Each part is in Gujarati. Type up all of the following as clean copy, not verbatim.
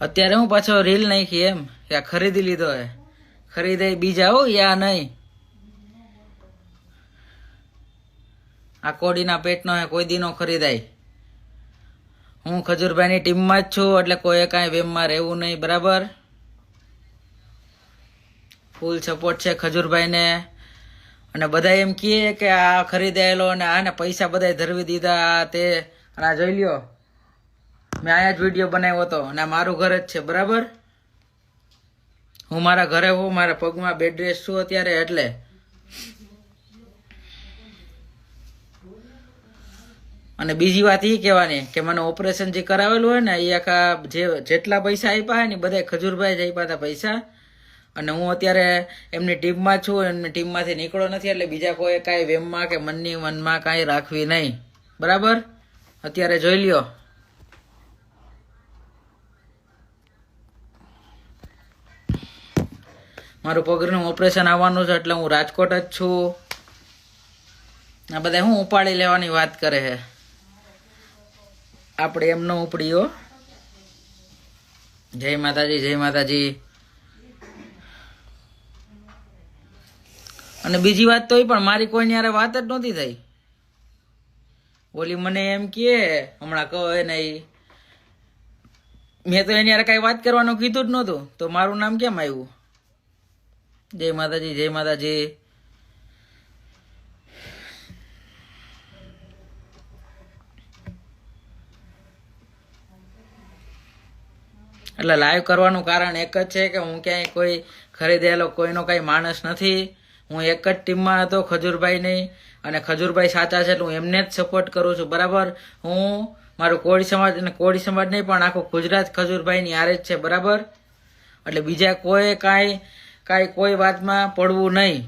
અત્યારે હું પાછો રીલ નાખી એમ કે આ ખરીદી લીધો હે, ખરીદે બીજા હો યા નહીં, આ કોડીના પેટનો હે, કોઈ દી નો ખરીદાય. હું ખજૂરભાઈની ટીમમાં જ છું, એટલે કોઈ કાંઈ વેમમાં રહેવું નહીં, બરાબર. ફૂલ સપોર્ટ છે ખજૂરભાઈને. અને બધા એમ કહે કે આ ખરીદાયેલો અને આને પૈસા બધા ધરવી દીધા આ તે. અને આ જોઈ લ્યો, મેં અહીંયા જ વિડીયો બનાવ્યો હતો અને આ મારું ઘર જ છે, બરાબર. હું મારા ઘરે હું, મારા પગમાં બેડ રેસ્ટ છું અત્યારે, એટલે અને બીજી વાત એ કહેવાની કે મને ઓપરેશન જે કરાવેલું હોય ને એ આખા જેટલા પૈસા આપ્યા હોય ને બધા ખજૂરભાઈ જ આપ્યા હતા પૈસા. અને હું અત્યારે એમની ટીમમાં છું, એમની ટીમમાંથી નીકળો નથી, એટલે બીજા કોઈ કાંઈ વેમમાં કે મનમાં કાંઈ રાખવી નહીં, બરાબર. અત્યારે જોઈ લ્યો, મારું પગનું ઓપરેશન આવવાનું છે, એટલે હું રાજકોટ જ છું. આ બધા હું ઉપાડી લેવાની વાત કરે છે, આપણે એમનો ઉપડીઓ. જય માતાજી, જય માતાજી. અને બીજી વાત તો એ પણ મારી કોઈની યારે વાત જ નહોતી થઈ. ઓલી મને એમ કે હમણાં કહે નહીં, મેં તો એની યારે કાંઈ વાત કરવાનું કીધું જ નહોતું, તો મારું નામ કેમ આવ્યું? જય માતાજી, જય માતાજી. એટલે લાઈવ કરવાનું કારણ એક જ છે કે હું ક્યાંય કોઈ ખરીદેલો કોઈનો કઈ માણસ નથી. હું એક જ ટીમમાં હતો ખજૂરભાઈની, અને ખજૂરભાઈ સાચા છે એટલે હું એમને જ સપોર્ટ કરું છું, બરાબર. હું મારું કોળી સમાજ, અને કોળી સમાજ નહીં પણ આખું ગુજરાત ખજૂરભાઈની હારે જ છે, બરાબર. એટલે બીજા કોઈ કાંઈ કોઈ વાતમાં પડવું નહીં.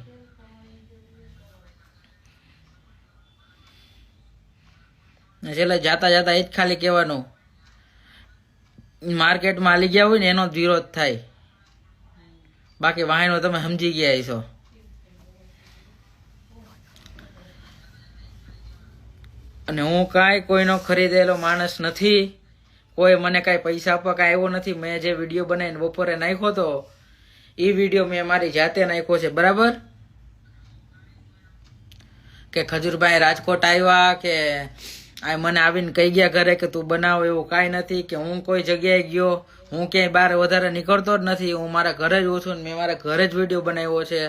છેલ્લે જાતા જાતા એ જ ખાલી કહેવાનું, માર્કેટમાં હાલી ગયા હોય ને એનો જ વિરોધ થાય, બાકી વાહીનો તમે સમજી ગયા છો. અને હું કાંઈ કોઈનો ખરીદેલો માણસ નથી, કોઈ મને કાંઈ પૈસા આપવા કાંઈ આવ્યો નથી. મેં જે વિડીયો બનાવીને બપોરે નાખ્યો હતો એ વિડીયો મેં મારી જાતે નાખ્યો છે, બરાબર. કે ખજૂરભાઈ રાજકોટ આવ્યા કે આ મને આવીને કહી ગયા ઘરે કે તું બનાવ, એવું કાંઈ નથી. કે હું કોઈ જગ્યાએ ગયો, હું ક્યાંય બહાર વધારે નીકળતો જ નથી, હું મારા ઘરે જ છું, ને મેં મારા ઘરે જ વિડીયો બનાવ્યો છે.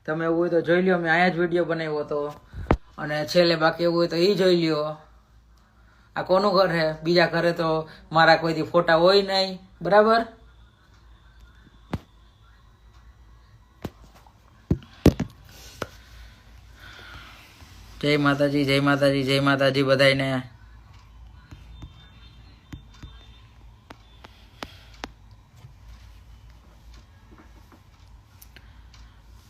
તમે એવું હોય તો જોઈ લ્યો, મેં અહીંયા જ વિડીયો બનાવ્યો હતો. અને છેલ્લે બાકી એવું હોય તો એ જોઈ લ્યો. આ કોનું ઘર છે? બીજા ઘરે તો મારા કોઈથી ફોટા હોય નહીં, બરાબર. જય માતાજી, જય માતાજી, જય માતાજી બધાને.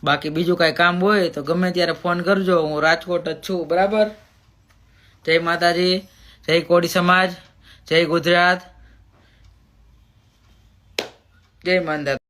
બાકી બીજું કાંઈ કામ હોય તો ગમે ત્યારે ફોન કરજો, હું રાજકોટ જ છું, બરાબર. જય માતાજી, જય કોળી સમાજ, જય ગુજરાત, જય માનદાતા.